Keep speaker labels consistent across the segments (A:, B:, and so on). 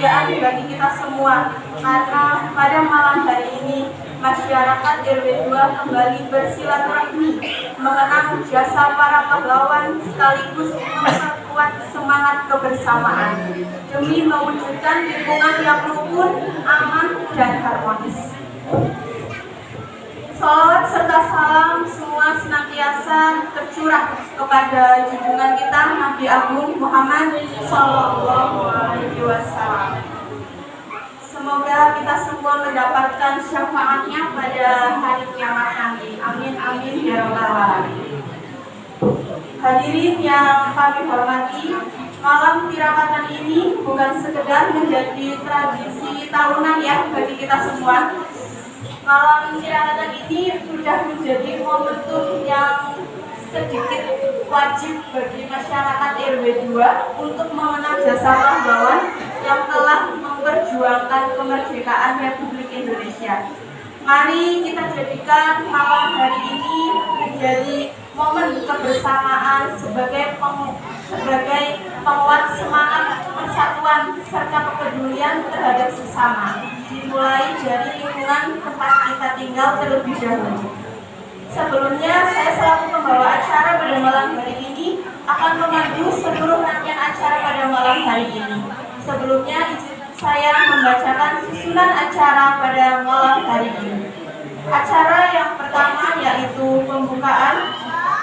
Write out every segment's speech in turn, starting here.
A: kebahagiaan bagi kita semua, karena pada malam hari ini masyarakat RW 2 kembali bersilaturahmi mengenang jasa para pahlawan sekaligus memperkuat semangat kebersamaan demi mewujudkan lingkungan yang rukun, aman, dan harmonis. Salawat serta salam semua senantiasa tercurah kepada junjungan kita Nabi Agung Muhammad Sallallahu Alaihi Wasallam. Semoga kita semua mendapatkan syafaatnya pada hari kiamat nanti. Amin amin ya rabbal alamin. Hadirin yang kami hormati, malam tirakatan ini bukan sekedar menjadi tradisi tahunan ya bagi kita semua. Malam tirakatan ini sudah menjadi momentum yang sedikit wajib bagi masyarakat RW 2 untuk mengenang jasa pahlawan yang telah memperjuangkan kemerdekaan Republik Indonesia. Mari kita jadikan malam hari ini menjadi momen kebersamaan sebagai penguat semangat persatuan serta kepedulian terhadap sesama, dimulai dari lingkungan tempat kita tinggal terlebih dahulu. Sebelumnya, saya selaku pembawa acara pada malam hari ini akan memandu seluruh rangkaian acara pada malam hari ini. Sebelumnya, izin saya membacakan susunan acara pada malam hari ini. Acara yang pertama yaitu pembukaan,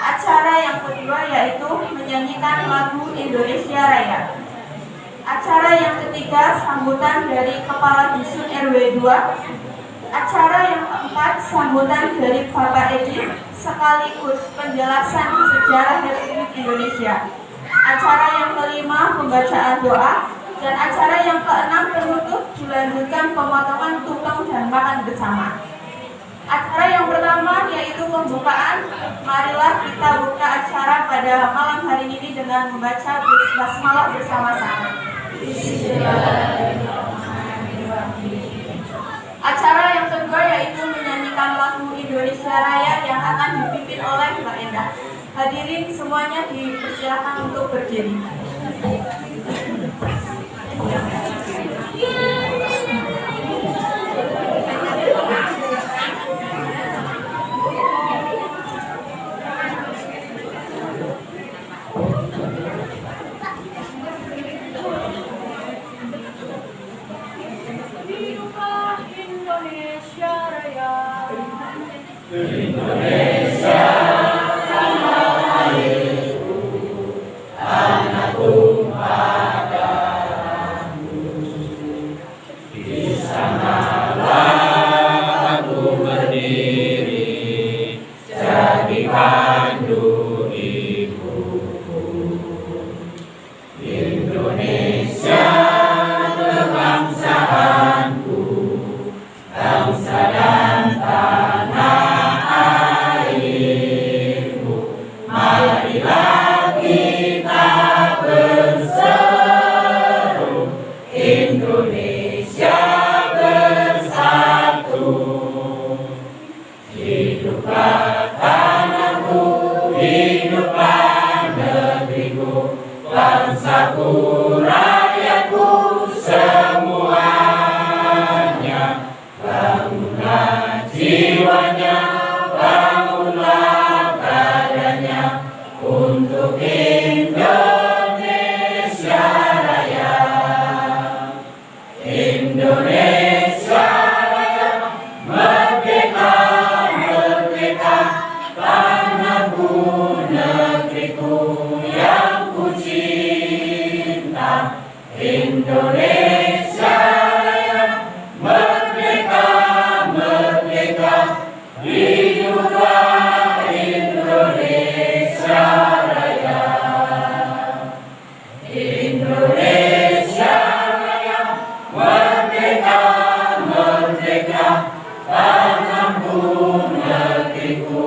A: acara yang kedua yaitu menyanyikan lagu Indonesia Raya. Acara yang ketiga sambutan dari Kepala Dusun RW 2. Acara yang keempat sambutan dari Bapak Edi sekaligus penjelasan sejarah Republik Indonesia. Acara yang kelima pembacaan doa, dan acara yang keenam penutup dilanjutkan pemotongan tumpeng dan makan bersama. Acara yang pertama yaitu pembukaan. Marilah kita buka acara pada malam hari ini dengan membaca basmalah bersama-sama. Acara yang kedua yaitu menyanyikan lagu Indonesia Raya yang akan dipimpin oleh Mbak Endah. Hadirin semuanya dipersilakan untuk berdiri.
B: Indonesia tanah airku, tanah tumpah darahmu. Di sanalah aku berdiri, jadikan ibuku. Indonesia kebangsaanku, bangsa dan tanah. Marilah kita berseru, Indonesia bersatu. Hiduplah tanahku, hiduplah negeriku, bangsaku, rakyatku semuanya. Bangunlah jiwanya, bangunlah badannya, untuk Indonesia Raya. Indonesia Raya, merdeka, merdeka, tanahku, negeriku yang ku cinta. Indonesia Raya, merdeka, merdeka, hiduplah Indonesia Raya. Indonesia Raya, merdeka, merdeka, tanahku, negeriku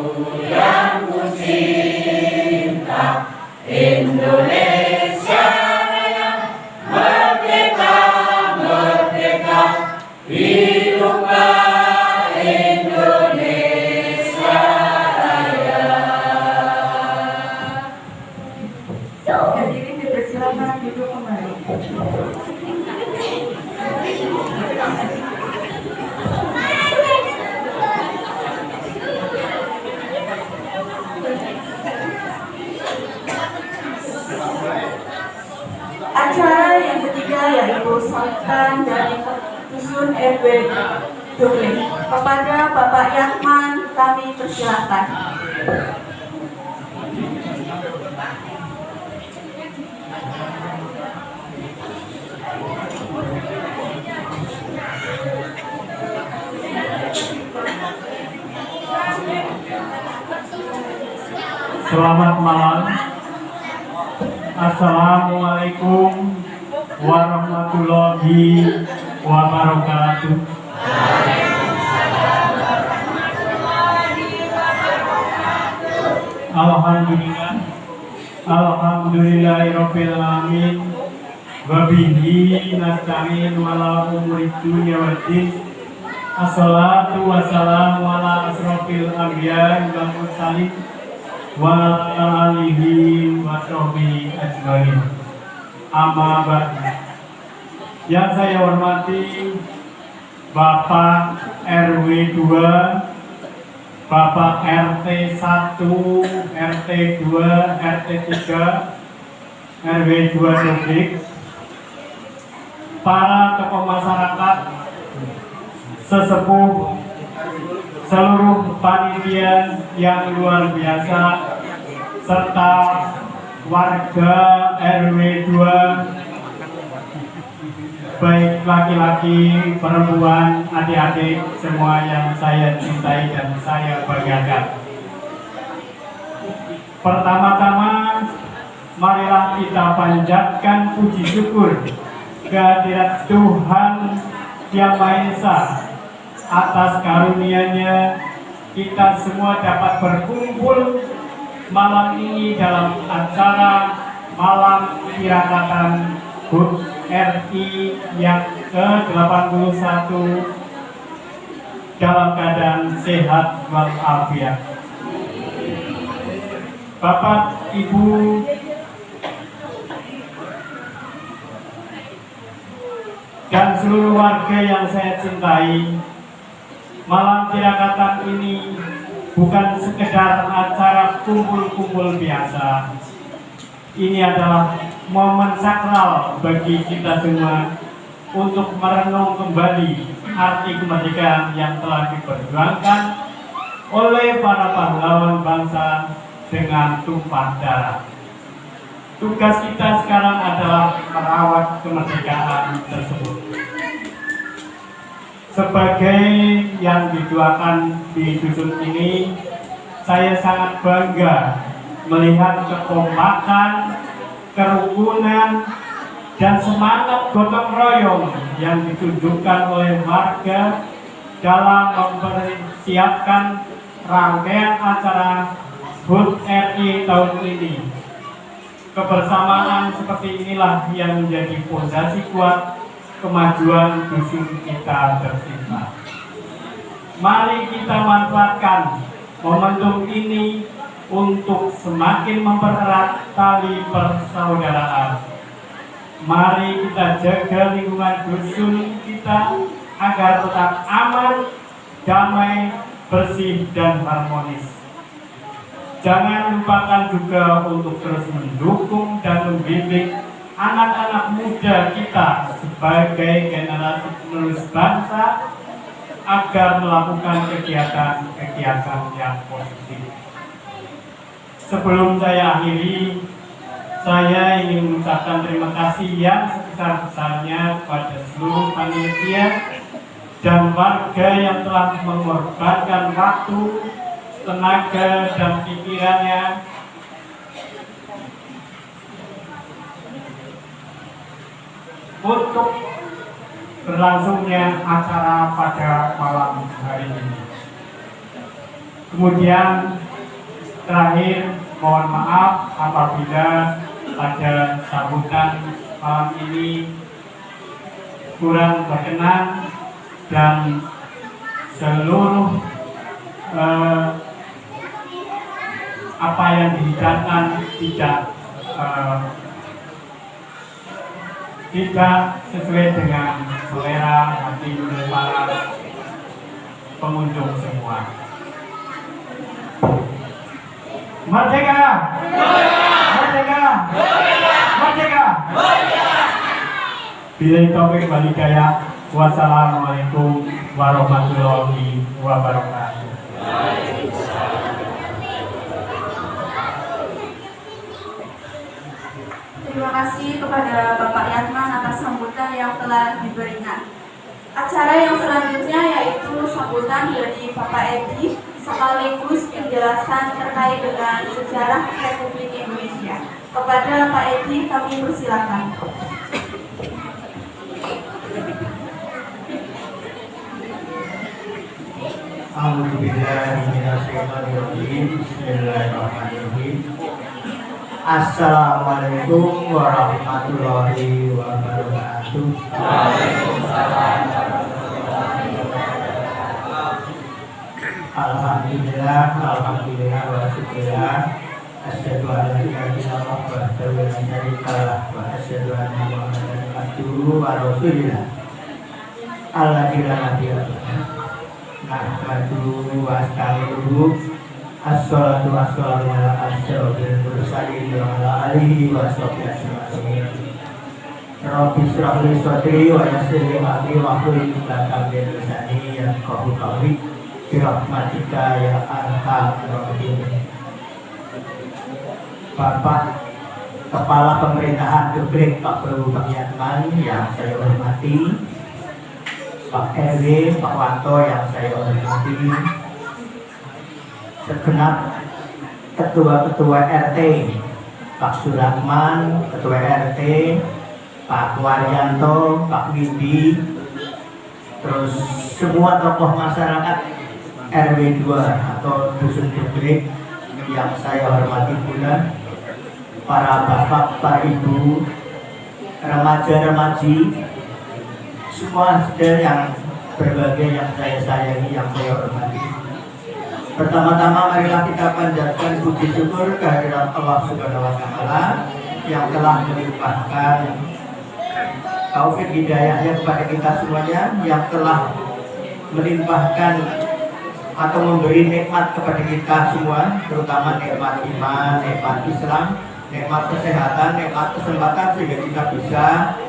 B: yang ku cinta. Indonesia Raya, merdeka, merdeka, hiduplah Indonesia Raya.
A: Hadirin dipersilakan duduk kembali. Sultan dari Dusun RW Dugling. Kepada Bapak Yakman kami persilakan.
C: Selamat malam. Assalamualaikum warahmatullahi wabarakatuh. Alhamdulillah. Alhamdulillahirabbil alamin. Wa bihi nasta'in ala umuri dunya waddin. Assalatu wassalamu ala asrofil anbiya'i wal mursalin wa alihi wa sahbihi ajmain. Amma ba'du. Yang saya hormati Bapak RW 2, Bapak RT 1, RT 2, RT 3, RW 2 Dugling, para tokoh masyarakat, sesepuh, seluruh panitia yang luar biasa, serta warga RW 2, baik laki-laki, perempuan, adik-adik, semua yang saya cintai dan saya banggakan. Pertama-tama, marilah kita panjatkan puji syukur kehadirat Tuhan Yang Maha Esa atas karunia-Nya kita semua dapat berkumpul malam ini dalam acara Malam Tirakatan HUT RI yang ke-81 dalam keadaan sehat walafiat. Bapak, Ibu, dan seluruh warga yang saya cintai, malam tirakatan ini bukan sekedar acara kumpul-kumpul biasa. Ini adalah momen sakral bagi kita semua untuk merenung kembali arti kemerdekaan yang telah diperjuangkan oleh para pahlawan bangsa dengan tumpah darah. Tugas kita sekarang adalah merawat kemerdekaan tersebut. Sebagai yang didoakan di dusun ini, saya sangat bangga melihat kekompakan, kerukunan, dan semangat gotong royong yang ditunjukkan oleh warga dalam mempersiapkan rangkaian acara HUT RI tahun ini. Kebersamaan seperti inilah yang menjadi fondasi kuat kemajuan dusun kita tercinta. Mari kita manfaatkan momentum ini untuk semakin mempererat tali persaudaraan. Mari kita jaga lingkungan dusun kita agar tetap aman, damai, bersih, dan harmonis. Jangan lupakan juga untuk terus mendukung dan membimbing anak-anak muda kita sebagai generasi penerus bangsa agar melakukan kegiatan-kegiatan yang positif. Sebelum saya akhiri, saya ingin mengucapkan terima kasih yang sebesar-besarnya pada seluruh panitia dan warga yang telah mengorbankan waktu, tenaga, dan pikirannya untuk berlangsungnya acara pada malam hari ini. Kemudian terakhir, mohon maaf apabila pada sambutan malam ini kurang berkenan dan seluruh apa yang dihidangkan tidak sesuai dengan selera hati para pengunjung semua. Merdeka! Merdeka! Merdeka! Merdeka! Billahi taufiq wal hidayah. Wassalamualaikum warahmatullahi wabarakatuh.
A: Terima kasih kepada Bapak Yatman atas sambutan yang telah diberikan. Acara yang selanjutnya yaitu sambutan dari Bapak Edi sekaligus penjelasan terkait dengan sejarah Republik Indonesia. Kepada Pak Edi kami persilakan.
D: Bismillahirrahmanirrahim. Assalamualaikum warahmatullahi wabarakatuh. Alhamdulillah wa syukurillah. Asyhadu an la ilaha illallah wahdahu la syarika lah wa asyhadu anna Muhammadan abduhu wa rasulullah. Alladzi la nabiyya nahmaduhu wa nasta'inuhu. Assalatu wassalamu ala asyrofil mursalin wa ala alihi wa sahbihi ajma'in. Rabbi shrah li sadri wa yassir li amri wahlul 'uqdatam min lisani yafqahu qawli. Bi rahmatika ya arhamar rahimin. Bapak Kepala Pemerintahan Republik Pak Prabowo Yatman yang saya hormati, Pak RW, Pak Wanto yang saya hormati, segenap ketua-ketua RT, Pak Surahman, Ketua RT, Pak Waryanto, Pak Widi, terus semua tokoh masyarakat RW 2 atau Dusun Publik yang saya hormati pula, para bapak, para ibu, remaja-remaji, semua saudara yang berbagai yang saya sayangi, yang saya hormati. Pertama-tama marilah kita panjatkan puji syukur kehadirat Allah Subhanahu wa Ta'ala yang telah melimpahkan taufik hidayahnya kepada kita semuanya, yang telah melimpahkan atau memberi nikmat kepada kita semua, terutama nikmat iman, nikmat Islam, nikmat kesehatan, nikmat kesempatan sehingga kita bisa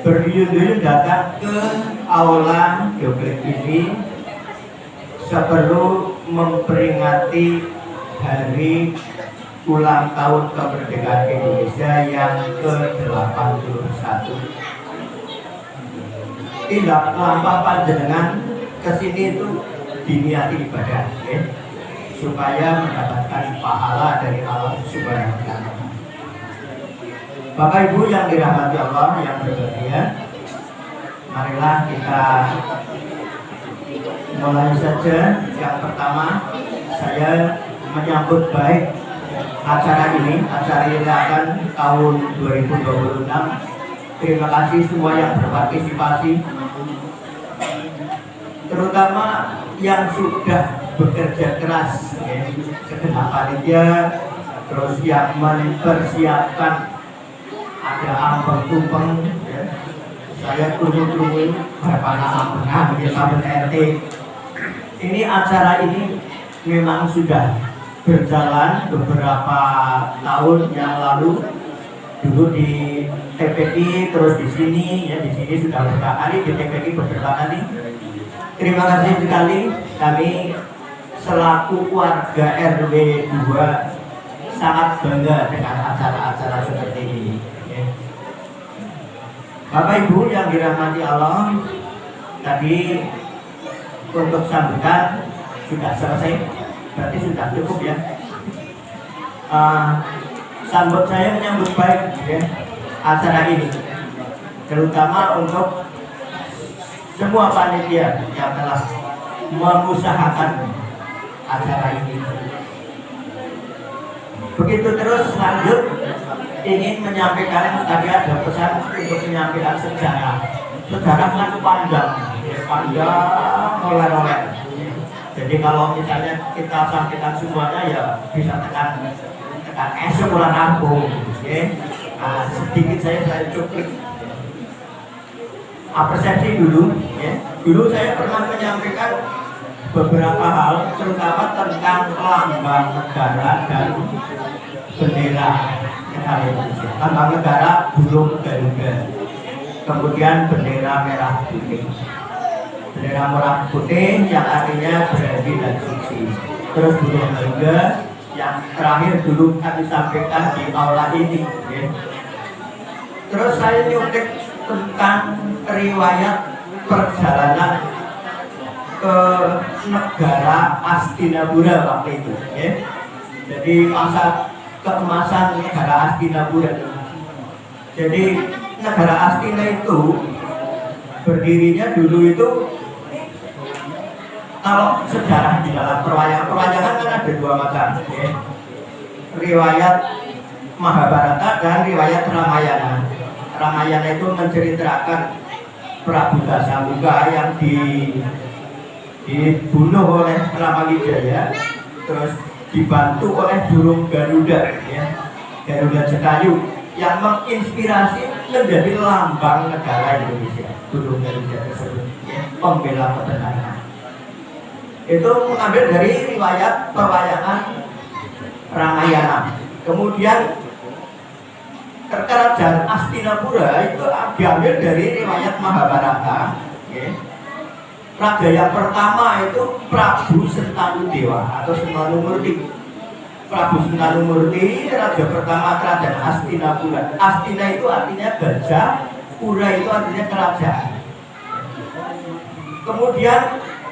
D: berduyun-duyun datang ke aula Joglet ini seperlu memperingati hari ulang tahun kemerdekaan Indonesia yang ke-81. Tidak lampah panjenengan kesini itu diniati ibadah, ya, supaya mendapatkan pahala dari Allah Subhanahu wa Ta'ala. Bapak Ibu yang dirahmati Allah yang berbahagia, marilah kita mulai saja. Yang pertama, saya menyambut baik acara ini, akan tahun 2026. Terima kasih semua yang berpartisipasi, terutama yang sudah bekerja keras, ya, segenap panitia, terus yang mempersiapkan, ada ampeng tumpeng, ya. Saya tunggu-tunggu berapa ampengan di Kabupaten RT. Ini acara ini memang sudah berjalan beberapa tahun yang lalu, dulu di TPI, terus di sini, ya, di sini sudah beberapa kali, di TPI beberapa kali. Terima kasih sekali, kami selaku warga RW 2 sangat bangga dengan acara-acara seperti ini, ya. Bapak Ibu yang dirahmati Allah, tadi untuk sambutan sudah selesai, berarti sudah cukup, ya. Saya menyambut baik, ya, acara ini, terutama untuk semua panitia yang telah mengusahakan acara ini. Begitu terus lanjut, ingin menyampaikan, tadi ada pesan untuk menyampaikan sejarah. Sejarah kan panjang, oleh-oleh. Jadi kalau misalnya kita sampaikan semuanya, ya bisa tekan esok bulan rampung, ya. Nah, sedikit saya cukup apresiasi dulu, ya. Dulu saya pernah menyampaikan beberapa hal, terutama tentang lambang negara dan bendera negara Indonesia. Lambang negara burung Garuda. kemudian bendera merah putih. Bendera merah putih yang artinya berani dan suci. Terus burung naga yang terakhir dulu kami sampaikan di aula ini, ya. Terus saya nyuntik tentang riwayat perjalanan ke negara Hastinapura waktu itu, ya. Jadi masa keemasan negara Hastinapura. Jadi negara Hastina itu berdirinya dulu itu, kalau sejarah di dalam perwayangan kan ada dua macam, ya. Riwayat Mahabharata dan riwayat Ramayana. Ramayana itu menceritakan Prabu Dasamuka yang dibunuh oleh Ramawijaya, terus dibantu oleh burung Garuda, ya. Garuda Jatayu yang menginspirasi menjadi lambang negara Indonesia. Burung Garuda tersebut, ya, pembela kebenaran. Itu mengambil dari riwayat pewayangan Ramayana. Kemudian kerajaan Hastinapura itu diambil dari riwayat Mahabharata, ya. Raja yang pertama itu Prabu Sentanudewa atau Sentanumurti. Prabu Sentanumurti raja pertama kerajaan Hastinapura. Hastina itu artinya gajah, Pura itu artinya kerajaan. Kemudian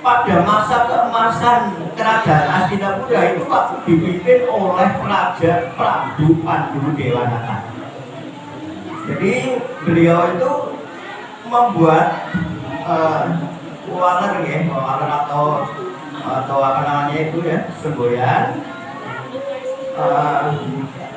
D: pada masa keemasan kerajaan Hastinapura itu waktu dipimpin oleh Raja Prabu Pandudewanata. Jadi beliau itu membuat waler, ya, waler atau apa namanya itu, ya, semboyan.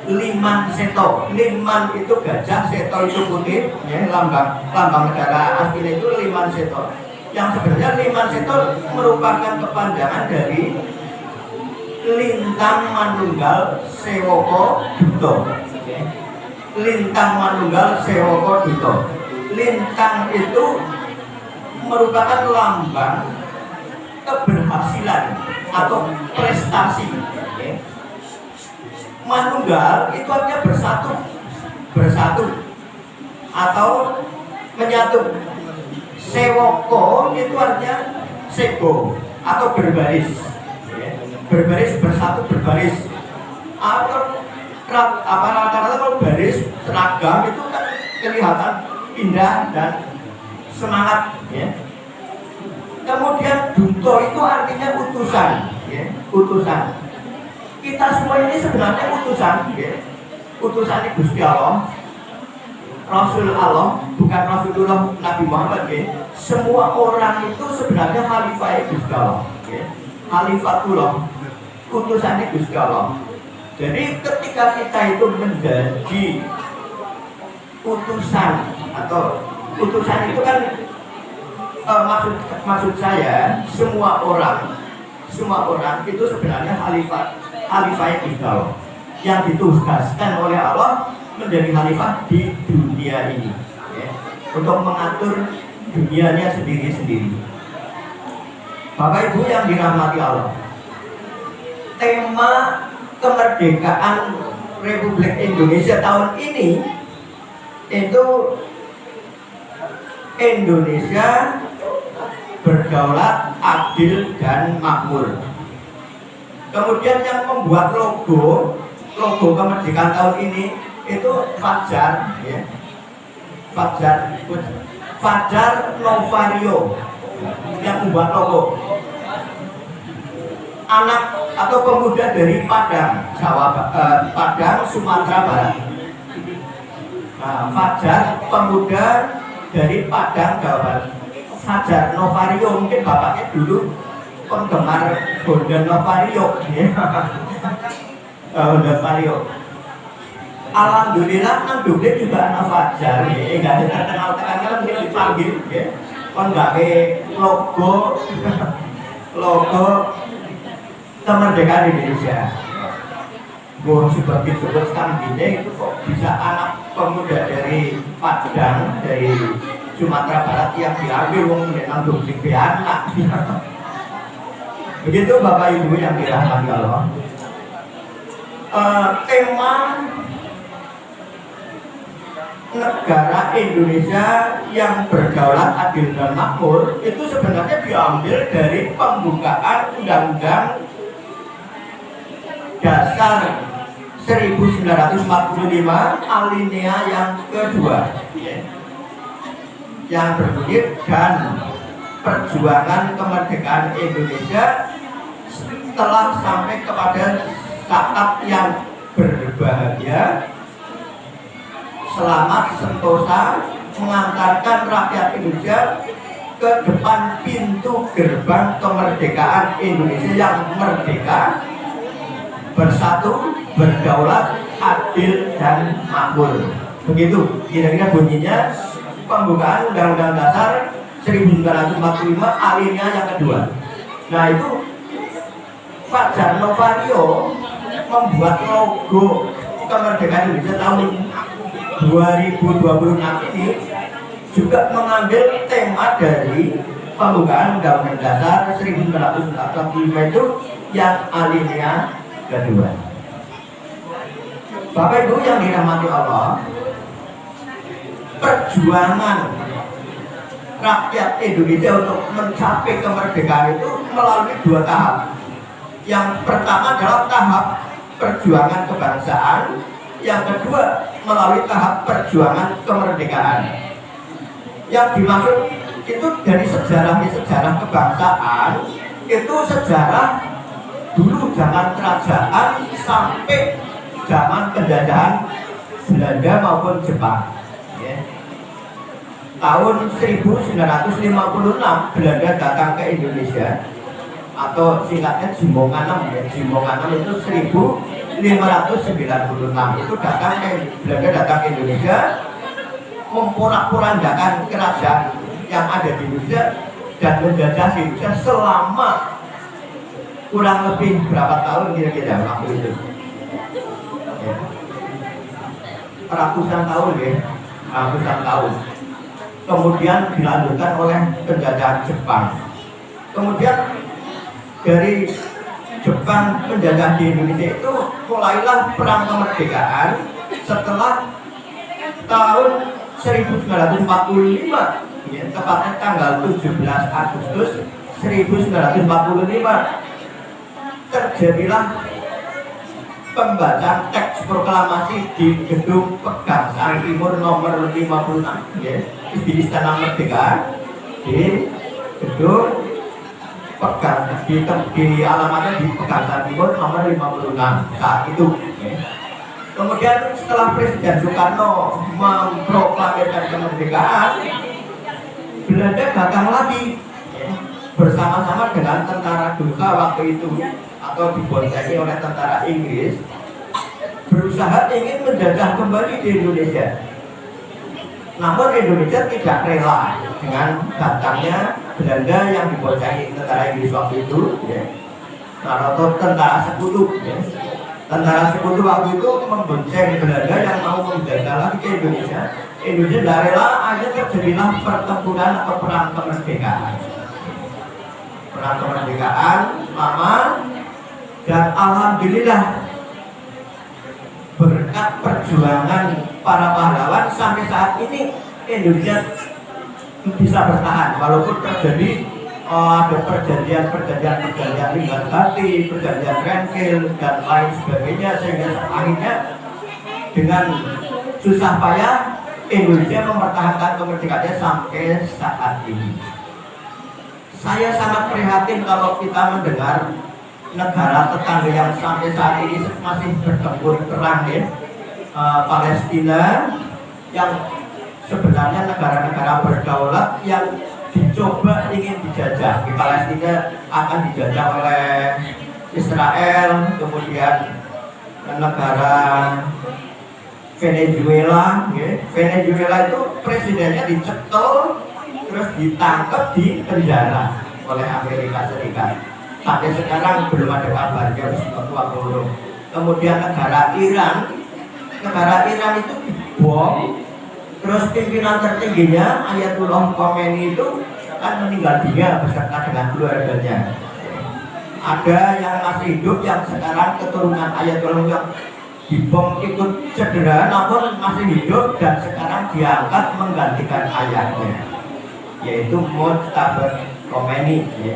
D: Liman seto, liman itu gajah, seto itu putih, ya, lambang negara Hastina itu liman seto. Yang sebenarnya liman seto merupakan kepanjangan dari Lintang Manunggal Sewoko Duto. Lintang Manunggal Sewoko Duto. Lintang itu merupakan lambang keberhasilan atau prestasi. Manunggal itu artinya bersatu atau menyatu. Sewoko itu artinya sebo atau berbaris, berbaris, bersatu, berbaris. Atau rata-rata kalau baris seragam itu kan kelihatan indah dan semangat, ya. Kemudian duto itu artinya utusan, ya, utusan. Kita semua ini sebenarnya utusan, ya. Utusan Gusti Allah, Rasul Allah, bukan Rasulullah Nabi Muhammad, ya. Semua orang itu sebenarnya khalifah Gusti Allah, ya. Khalifatullah, utusan Gusti Allah. Jadi ketika kita itu menjadi utusan atau utusan itu kan maksud saya semua orang itu sebenarnya khalifah Gusti Allah yang ditugaskan oleh Allah menjadi khalifah di dunia ini, ya, untuk mengatur dunianya sendiri-sendiri. Bapak Ibu yang dirahmati Allah, tema kemerdekaan Republik Indonesia tahun ini itu Indonesia berdaulat, adil, dan makmur. Kemudian yang membuat logo kemerdekaan tahun ini itu Fajar, ya. Fajar Novario yang membuat logo. Anak atau pemuda dari Padang, Padang, Sumatera Barat. Nah, Fajar pemuda dari Padang, Jawa Barat. Fajar Novario, mungkin bapaknya dulu penggemar Bondan Novario, ya. Novario. Alhamdulillah nang duble juga anak Fajar, ya. Enggak ada terkenal mungkin dipanggil, ya. Kon logo kemerdekaan Indonesia. Gue seperti sebut Skandinavia itu kok bisa anak pemuda dari Padang, dari Sumatera Barat yang diambil wong nang duble anak. Begitu Bapak Ibu yang dirahmati Allah. negara Indonesia yang berdaulat, adil dan makmur itu sebenarnya diambil dari pembukaan Undang-Undang Dasar 1945 alinea yang kedua, yang berbunyi, dan perjuangan kemerdekaan Indonesia telah sampai kepada saat yang berbahagia, selamat sentosa, mengantarkan rakyat Indonesia ke depan pintu gerbang kemerdekaan Indonesia yang merdeka, bersatu, berdaulat, adil dan makmur. Begitu kira-kira bunyinya pembukaan Undang-Undang Dasar 1945 alinea yang kedua. Nah itu Fajar Novanio membuat logo kemerdekaan Indonesia tahun 2026 ini juga mengambil tema dari pembukaan Undang-Undang Dasar 1945 itu yang alinea kedua. Bapak Ibu yang dirahmati Allah, perjuangan rakyat Indonesia untuk mencapai kemerdekaan itu melalui dua tahap. Yang pertama adalah tahap perjuangan kebangsaan, yang kedua melalui tahap perjuangan kemerdekaan. Yang dimaksud itu dari sejarah kebangsaan itu sejarah dulu zaman kerajaan sampai zaman penjajahan Belanda maupun Jepang. Tahun 1956 Belanda datang ke Indonesia, atau singkatnya Jimbongan 6 ya. Jimbongan 6 itu 1596 itu Belanda datang ke Indonesia, memporak-porandakan kerajaan yang ada di Indonesia dan menjajah Indonesia selama kurang lebih berapa tahun kira-kira waktu itu? Ya. Ratusan tahun ya, ratusan tahun. Kemudian dilanjutkan oleh penjajahan Jepang. Kemudian dari Jepang menjajah di Indonesia itu mulailah perang kemerdekaan setelah tahun 1945, ya, tepatnya tanggal 17 Agustus 1945 terjadilah pembacaan teks proklamasi di Gedung Pegangsaan Timur nomor 56, ya, di Istana Merdeka, di Gedung di alamatnya di Pegangsaan Timur nomor 56 saat itu. Kemudian setelah Presiden Soekarno memproklamirkan kemerdekaan, Belanda datang lagi bersama-sama dengan tentara Gurkha waktu itu, atau diboncengi oleh tentara Inggris, berusaha ingin menjajah kembali di Indonesia. Namun Indonesia tidak rela dengan datangnya Belanda yang diboncengi tentara Inggris waktu itu, ya. Atau tentara sekutu, ya. Tentara sekutu waktu itu membonceng Belanda yang mau menjajah lagi ke Indonesia. Indonesia tidak rela, akhirnya terjadilah pertempuran atau perang kemerdekaan. Perang kemerdekaan lama, dan alhamdulillah berkat perjuangan para pahlawan sampai saat ini Indonesia bisa bertahan walaupun terjadi ada perjanjian Ringgandati, perjanjian Renville dan lain sebagainya, sehingga akhirnya dengan susah payah Indonesia mempertahankan kemerdekaannya sampai saat ini. Saya sangat prihatin kalau kita mendengar negara tetangga yang sampai saat ini masih bertempur perang, ya, Palestina, yang sebenarnya negara-negara berdaulat yang dicoba ingin dijajah. Di Palestina akan dijajah oleh Israel, kemudian negara Venezuela, ya. Venezuela itu presidennya dicekel terus ditangkap di penjara oleh Amerika Serikat. Sampai sekarang belum ada kabarnya waktu. Kemudian negara Iran itu dibom, terus pimpinan tertingginya Ayatullah Khomeini itu kan meninggal dunia beserta dengan keluarganya. Ada yang masih hidup yang sekarang keturunan Ayatullah dibom ikut cedera namun masih hidup dan sekarang diangkat menggantikan ayahnya, yaitu Mujtaba Khomeini ya.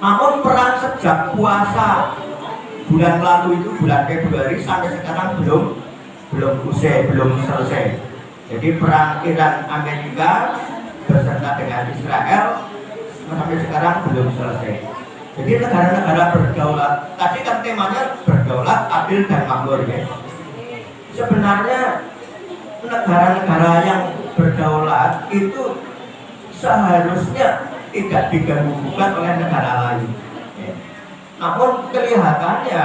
D: Namun perang sejak puasa bulan lalu itu, bulan Februari sampai sekarang belum selesai. Jadi perang Iran Amerika beserta dengan Israel sampai sekarang belum selesai. Jadi negara-negara berdaulat, tadi kan temanya berdaulat, adil dan makmur ya. Sebenarnya negara-negara yang berdaulat itu seharusnya tidak diganggu-gugat oleh negara lain ya. Namun kelihatannya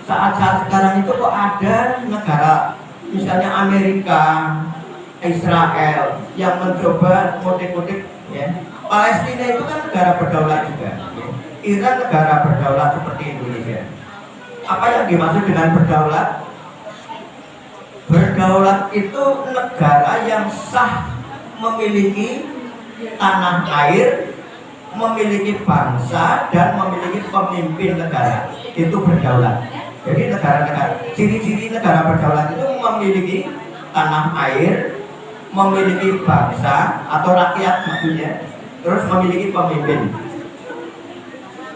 D: saat-saat sekarang itu kok ada negara misalnya Amerika, Israel yang mencoba motif-motif ya. Palestina itu kan negara berdaulat juga ya. Iran negara berdaulat seperti Indonesia. Apa yang dimaksud dengan berdaulat? Berdaulat itu negara yang sah, memiliki tanah air, memiliki bangsa, dan memiliki pemimpin negara. Itu berdaulat. Jadi negara-negara, ciri-ciri negara berdaulat itu memiliki tanah air, memiliki bangsa atau rakyat maksudnya, terus memiliki pemimpin.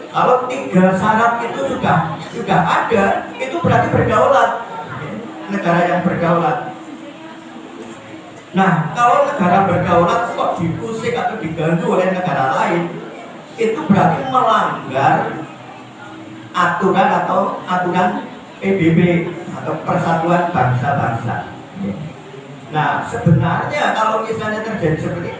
D: Kalau 3 syarat itu sudah ada, itu berarti berdaulat. Negara yang berdaulat. Nah, kalau negara berdaulat kok diusik atau diganggu oleh negara lain, itu berarti melanggar aturan PBB atau Persatuan Bangsa-Bangsa. Nah, sebenarnya kalau misalnya terjadi seperti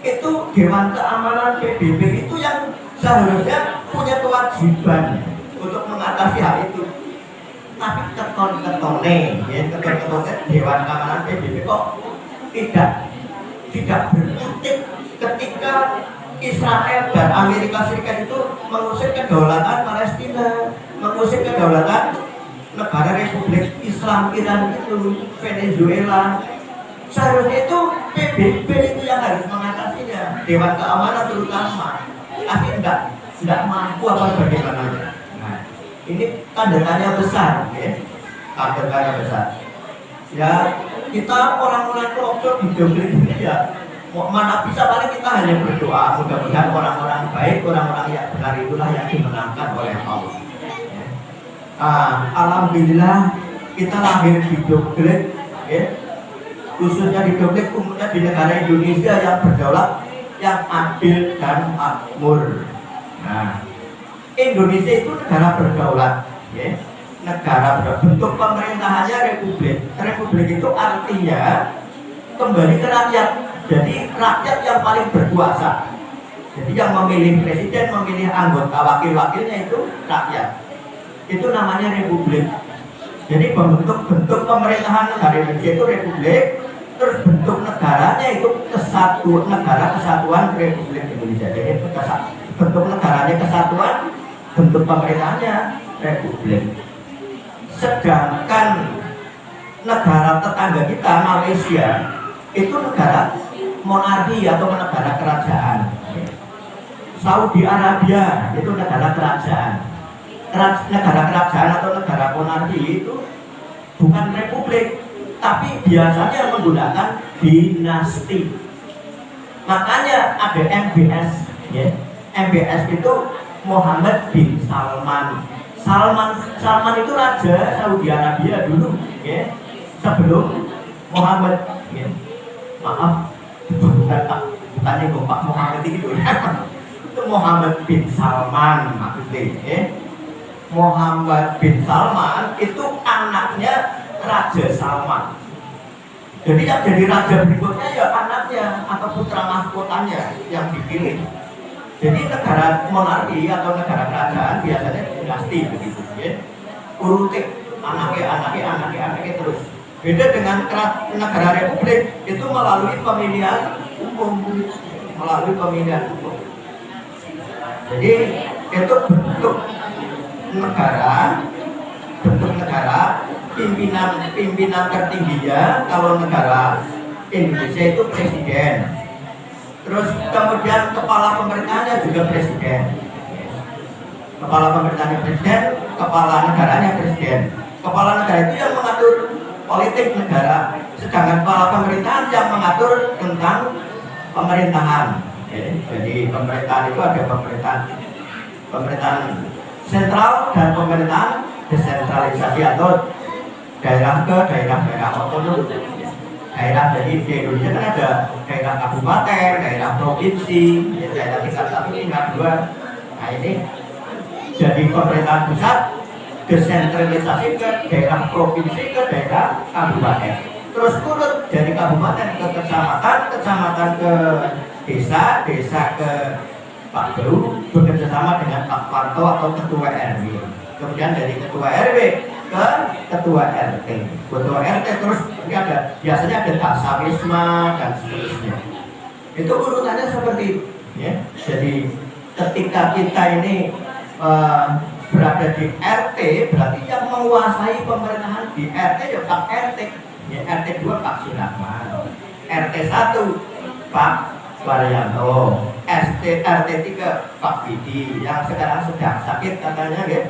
D: itu Dewan Keamanan PBB itu yang seharusnya punya kewajiban untuk mengatasi hal itu. Tapi keton-ketone Dewan Keamanan PBB kok tidak berkutik ketika Israel dan Amerika Serikat itu mengusir kedaulatan Palestina, mengusir kedaulatan negara Republik Islam Iran itu, Venezuela. Seharusnya itu PBB itu yang harus mengatasinya, Dewan Keamanan terutama. Tapi tidak mampu apa bagaimana. Nah, ini tanda tanya besar, ya. Tanda tanya besar. Ya, kita orang-orang kelompok hidup ini ya, mana bisa paling kita hanya berdoa mudah-mudahan orang-orang baik, orang-orang yang benar itulah yang dimenangkan oleh Allah. Ya. Alhamdulillah kita lahir di Joglet, ya. Khususnya di Joglet, umumnya di negara Indonesia yang berdaulat, yang adil dan makmur. Nah, Indonesia itu negara berdaulat, ya. Negara bentuk pemerintahannya republik. Republik itu artinya kembali ke rakyat. Jadi rakyat yang paling berkuasa. Jadi yang memilih presiden, memilih anggota wakil-wakilnya itu rakyat. Itu namanya republik. Jadi bentuk pemerintahan negara Indonesia itu republik. Terus bentuk negaranya itu negara kesatuan Republik Indonesia. Jadi bentuk negaranya kesatuan, bentuk pemerintahannya republik. Sedangkan negara tetangga kita Malaysia itu negara monarki atau negara kerajaan. Saudi Arabia itu negara kerajaan. Negara kerajaan atau negara monarki itu bukan republik, tapi biasanya menggunakan dinasti. Makanya ada MBS, ya. MBS itu Muhammad bin Salman. Salman itu raja Saudi Arabia dulu, ya. Sebelum Muhammad, ya. Maaf, bukannya Pak Muhammad itu, ya. Itu Muhammad bin Salman maksudnya, ya. Muhammad bin Salman itu anaknya Raja Salman. Jadi yang jadi raja berikutnya ya anaknya atau putra mahkotanya yang dipilih. Jadi negara monarki atau negara kerajaan biasanya dinasti begitu, ya. Urutik anaknya terus. Beda dengan negara republik itu melalui pemilihan umum, Jadi itu bentuk negara pimpinan tertingginya kalau negara Indonesia itu presiden. Terus kemudian kepala pemerintahnya juga presiden. Kepala pemerintahnya presiden, kepala negaranya presiden. Kepala negara itu yang mengatur politik negara, sedangkan kepala pemerintahan yang mengatur tentang pemerintahan. Jadi pemerintahan itu ada pemerintahan sentral dan pemerintahan desentralisasi atau daerah ke daerah otonom. Daerah, jadi di Indonesia kan ada daerah kabupaten, daerah provinsi, daerah tingkat 1, tingkat 2. Nah ini jadi pemerintahan pusat desentralisasi ke daerah provinsi, ke daerah kabupaten. Terus urut dari kabupaten ke kecamatan, kecamatan ke desa, desa ke Pak Bau, bekerja sama dengan Pak Parto atau Ketua RW. Kemudian dari Ketua RW ke Ketua RT, Ketua RT, terus ini ada biasanya ada Dasawisma dan seterusnya. Itu urutannya seperti itu, ya. Jadi ketika kita ini berada di RT, berarti yang menguasai pemerintahan di RT ya Pak RT, ya RT 2 Pak Sunarman, RT 1 Pak Waryanto, RT 3 Pak Bidi yang sekarang sedang sakit katanya, ya.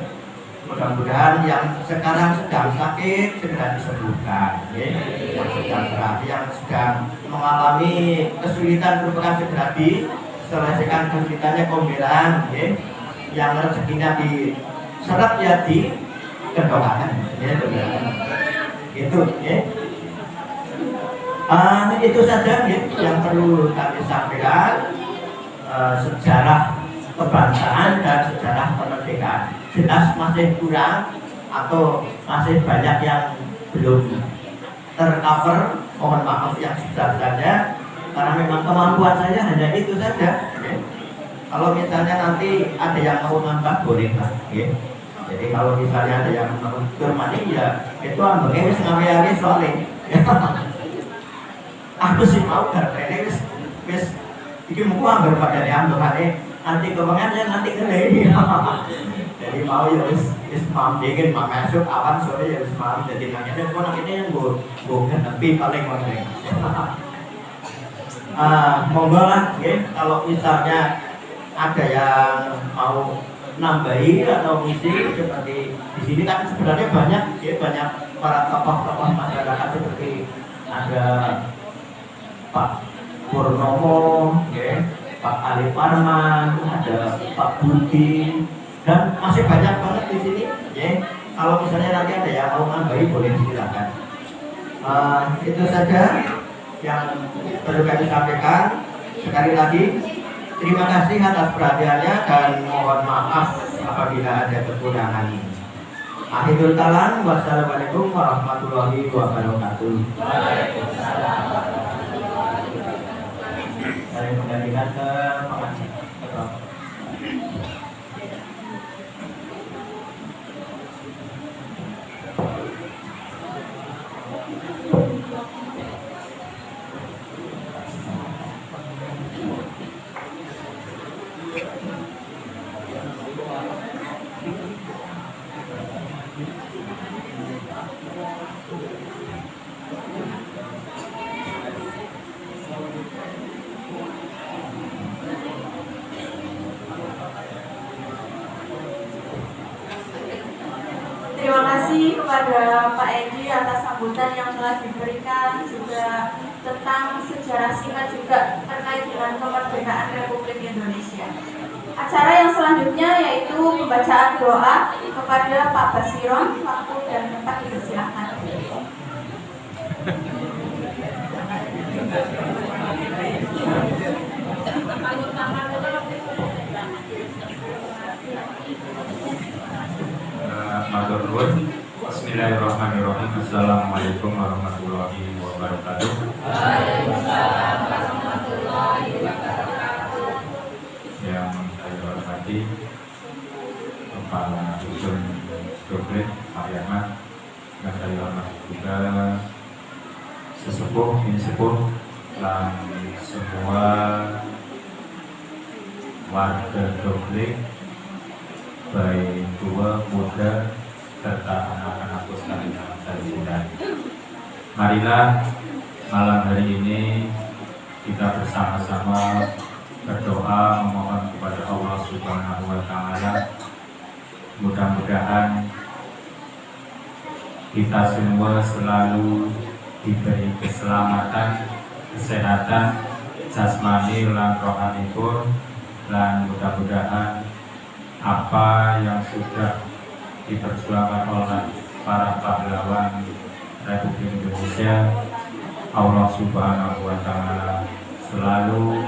D: Mudah-mudahan yang sekarang sedang sakit segera disembuhkan, ya. Yang sedang terapi, yang sedang mengalami kesulitan merupakan segera diselesaikan kesulitannya, pembelaan, ya. Yang rezekinya diseret ya di kedoakan, ya, itu, ya. Itu saja, ya, yang perlu kami sampaikan. Sejarah kebangsaan dan sejarah kemerdekaan jelas masih kurang atau masih banyak yang belum tercover. Mohon maaf yang sebesar-besarnya, karena memang kemampuan saya hanya itu saja, ya. Kalau misalnya nanti ada yang mau nambah boleh lah, ya. Jadi kalau misalnya ada yang mau bermani, ya itu ambeknya wis ngawe-awe soalnya. Aku sih mau garene wis iki muku anggar padane ambekane nanti kepengennya nanti ngene. Jadi mau ya wis paham dingin mau masuk awan sore ya wis paham, jadi nangene kok nangene yang go nepi paling ngono. Monggo lah, ya, kalau misalnya ada yang mau nambahi atau ngisi seperti di sini kan sebenarnya banyak, ya, banyak para tokoh-tokoh masyarakat seperti ada Pak Purnomo, ya, Pak Ali Parman, ada Pak Budi, dan masih banyak banget di sini, ya. Kalau misalnya nanti ada yang mau nambahi boleh silakan. Itu saja yang perlu kami sampaikan. Sekali lagi terima kasih atas perhatiannya dan mohon maaf apabila ada kekurangan. Akhirul kalam, wassalamualaikum warahmatullahi wabarakatuh. Waalaikumsalam. Saya menggantikan ke pengajar.
A: Terima kasih kepada Pak Edi atas sambutan yang telah diberikan, juga tentang sejarah singkat juga terkait dengan kemerdekaan Republik Indonesia. Acara yang selanjutnya yaitu pembacaan doa kepada Pak Basiron. Waktu dan tempat dipersilakan.
B: Bismillahirrahmanirrahim. Assalamualaikum warahmatullahi wabarakatuh.
A: Waalaikumsalam warahmatullahi wabarakatuh.
B: Yang saya hormati Kepala Dusun Doblet Pak Yaman, yang saya hormati juga sesepuh ini sepuh dan semua warga Doblet, baik tua muda serta anak-anakku sekalian saya cintai. Marilah malam hari ini kita bersama-sama berdoa memohon kepada Allah Subhanahu wa Ta'ala, mudah-mudahan kita semua selalu diberi keselamatan, kesehatan jasmani lan rohani pun, dan mudah-mudahan apa yang sudah diperjuangkan oleh para pahlawan Republik Indonesia, Allah Subhanahu wa Ta'ala selalu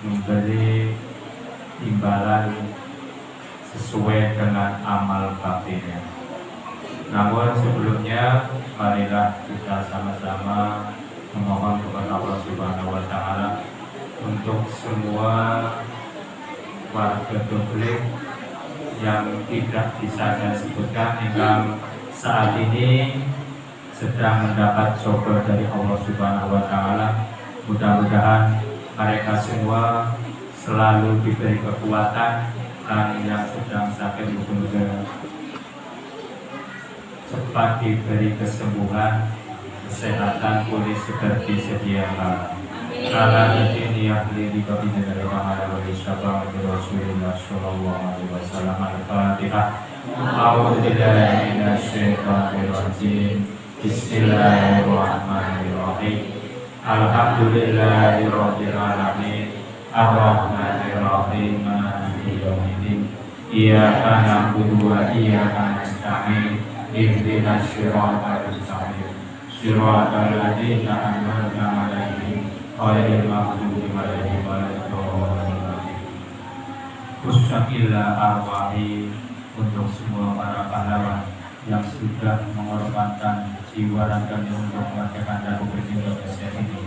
B: memberi imbalan sesuai dengan amal baktinya. Namun sebelumnya, marilah kita sama-sama memohon kepada Allah Subhanahu wa Ta'ala untuk semua warga Doblik yang tidak bisa saya sebutkan yang saat ini sedang mendapat coba dari Allah Subhanahu wa Ta'ala. Mudah-mudahan mereka semua selalu diberi kekuatan, dan yang sedang sakit mudah-mudahan cepat diberi kesembuhan, kesehatan pulih seperti sedia kala. Kala ini ahli di kabinet dari Muhammad wa Isyafa Rasulullah Sallallahu Alaihi Wasallam. Al-Fatihah. A'udzubillahi minasyaitonir rajim. Bismillahirrahmanirrahim. Alhamdulillahirabbil alamin. Ar-Rahmanir Rahim. Maliki yaumiddin. Iyyaka na'budu wa iyyaka nasta'in. Ihdinas siratal mustaqim. Siratal ladzina an'amta 'alaihim ghairil maghdubi 'alaihim waladdallin. Khususnya arwahi untuk semua para pahlawan yang sudah mengorbankan jiwa raganya untuk memerdekakan Republik Indonesia ini.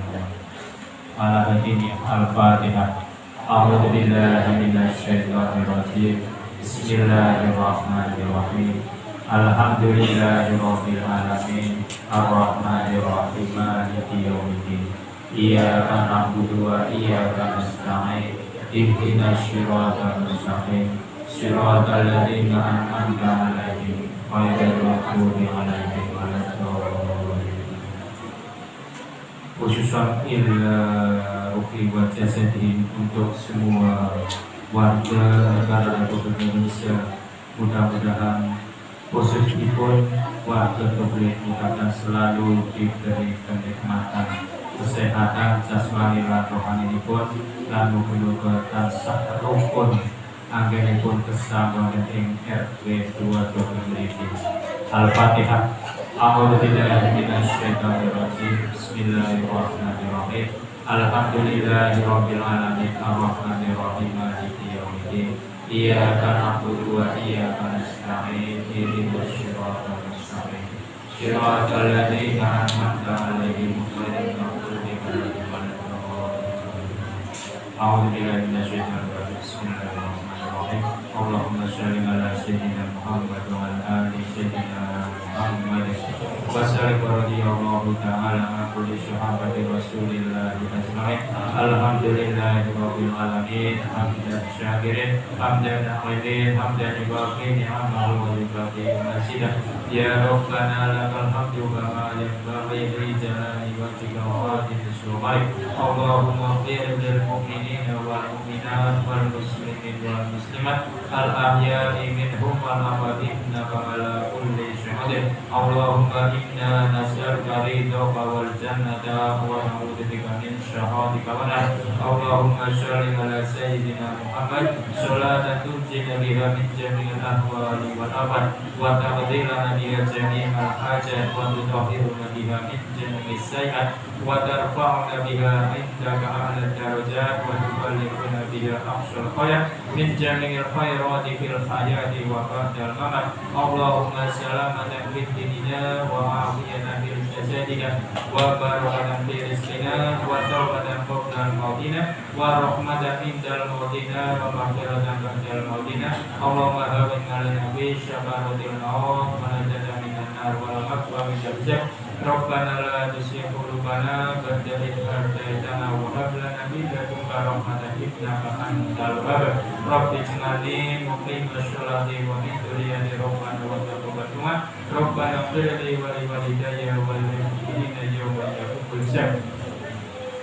B: Ala ini Al-Fatihah. A'udzu billahi minasyaitonir rajim. Bismillahirrahmanirrahim. Alhamdulillahirabbil alamin. Ar-Rahmanir Rahim. Maliki yaumiddin. Iyyaka na'budu wa iyyaka nasta'in. Ihdinas siratal mustaqim. Siratal ladzina an'amta 'alaihim ghairil maghdubi 'alaihim waladdallin. Khususan ruhi wa jasadi untuk semua warga negara Republik Indonesia, mudah-mudahan khususipun warga Doblik akan selalu diberi kenikmatan, kesehatan jasmani lan rohani pun, lan muga-muga tansah rukun anggenipun kesabaran ing RW 2 Doblik. Al-Fatihah. A'udzu billahi minasyaitonir rajim. Bismillahirrahmanirrahim. Alhamdulillahirabbil alamin. Ar-Rahmanir Rahim. Maliki yaumiddin. Iyyaka na'budu wa iyyaka nasta'in. Ihdinas siratal mustaqim. Siratal ladzina an'amta 'alaihim ghairil maghdubi 'alaihim waladdallin. A'udzu billahi minasyaitonir rajim. Bismillahirrahmanirrahim. Allahumma shalli 'ala sayyidina Muhammad wa 'ala ali sayyidina Muhammad. Wa sallim radhiyallahu ta'ala an kulli sahabati Rasulillah ajma'in. Alhamdulillahirabbil alamin. Hamdan syakirin, hamdan hamidin, hamdan yuwafi ni'amahu wa yukafi masidah. Ya Rabbana lakal hamdu kama yanbaghi li jalali wajhika wa adil sulmaik. Allahumma ighfir lil mu'minina wal mu'minat wal muslimin wal muslimat al ahya'i minhum wal amwati innaka ala kulli syai'in. Allahumma inna nas'aluka ridhaka wal jannata wa na'udzubika min syahhatika wa nar. Allahumma shalli ala sayyidina Muhammad sholatan tunjina biha min jami'il ahwali wal afat wa taqdilana biha jami'al hajat wa tutahhiruna biha min jami'is sayyi'at wa tarfa'una biha indaka a'la darajat wa tuballighuna biha aqsal khayr min jami'il khairati fil hayati wa ba'dal mamat. Allahumma salamatan fid dinina wa afiyatan fil jasadina wa barakatan fi rizqina wa tawbatan qabla al-mautina wa rahmatan indal mautina wa maghfiratan ba'dal mautina. Allahumma hawwin 'alaina bi syafa'atil maut wa najatan minan nar wal maqwa min syarr. Rabbana la tuzigh qulubana ba'da idh hadaytana wa hab lana min ladunka rahmatan innaka antal wahhab. Rabbi ij'alni muqimash sholati wa min dhurriyyati rabbana wa taqabbal du'a. Rabbana ighfir li wa li walidayya wa lil mu'minina yawma yaqumul hisab.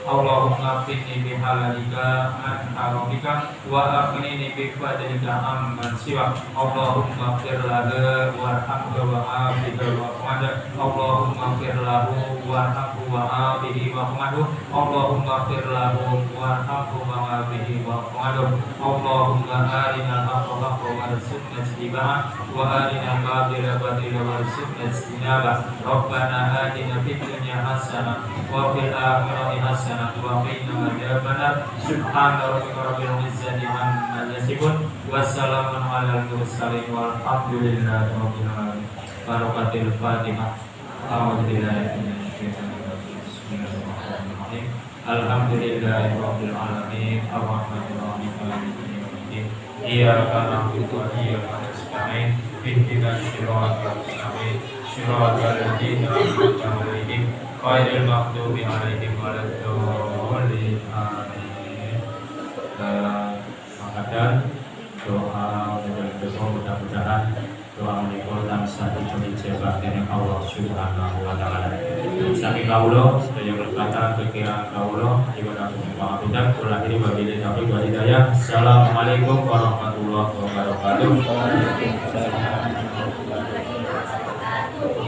B: Allahumma qini bihalalika an haramika wa aqnini bi fadlika amman siwa. Allahumma ighfir lahu warhamhu wa afihi wa qamada. Allahumma ighfir lahu warhamhu wa afihi wa qamada. Allahumma ighfir lahu warhamhu wa afihi wa qamada. Allahumma arina al-haqqa haqqan warzuqna ittiba'ah wa arina al-batila batilan warzuqna ijtinabah. Rabbana atina fid dunya hasanah wa fil akhirati hasanah wa qina adzabannar. Subhana rabbika rabbil izzati amma yasifun wa salamun alal mursalin walhamdulillahi rabbil alamin. Barakatul Fatihah. A'udzubillahi minasyaitonir rajim. Bismillahirrahmanirrahim. Alhamdulillahi rabbil alamin. Arrahmanir rahim. Maliki yaumiddin. Iyyaka na'budu wa iyyaka nasta'in. Ihdinas siratal mustaqim. Siratal ladzina an'amta 'alaihim ghairil maghdubi 'alaihim waladdallin. Amin. Makadan doa mudah-mudahan doa menikah tansah dijabah dening Allah Subhanahu wa taala. Saking kawula sedaya berkata pikiran kawula ibadah pangapunten kula akhiri wabillahi taufiq wal hidayah. Assalamualaikum warahmatullahi wabarakatuh.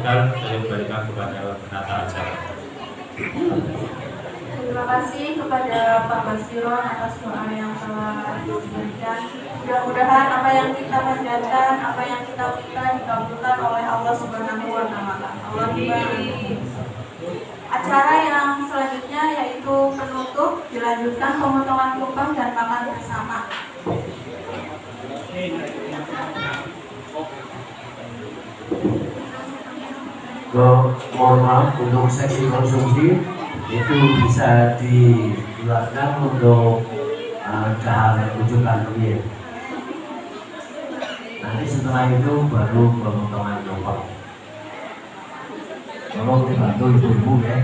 B: Dan saya berikan kepada penata acara.
A: Terima kasih kepada Pak Basirun atas doa yang telah diberikan. Mudah-mudahan apa yang kita panjatkan, apa yang kita minta dikabulkan oleh Allah Subhanahu wa taala. Acara yang selanjutnya yaitu penutup, dilanjutkan pemotongan tumpeng dan makan bersama.
E: Mohon maaf untuk seksi konsumsi itu bisa dijelaskan untuk dahar rujukan dunia. Nanti setelah itu baru pemotongan tumpeng. Tolong dibantu ibu-ibu ya.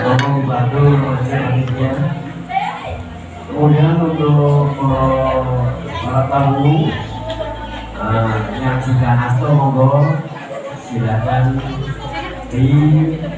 E: Tolong bantu selanjutnya. Kemudian untuk para tamu yang sudah nasto monggo silakan didahari.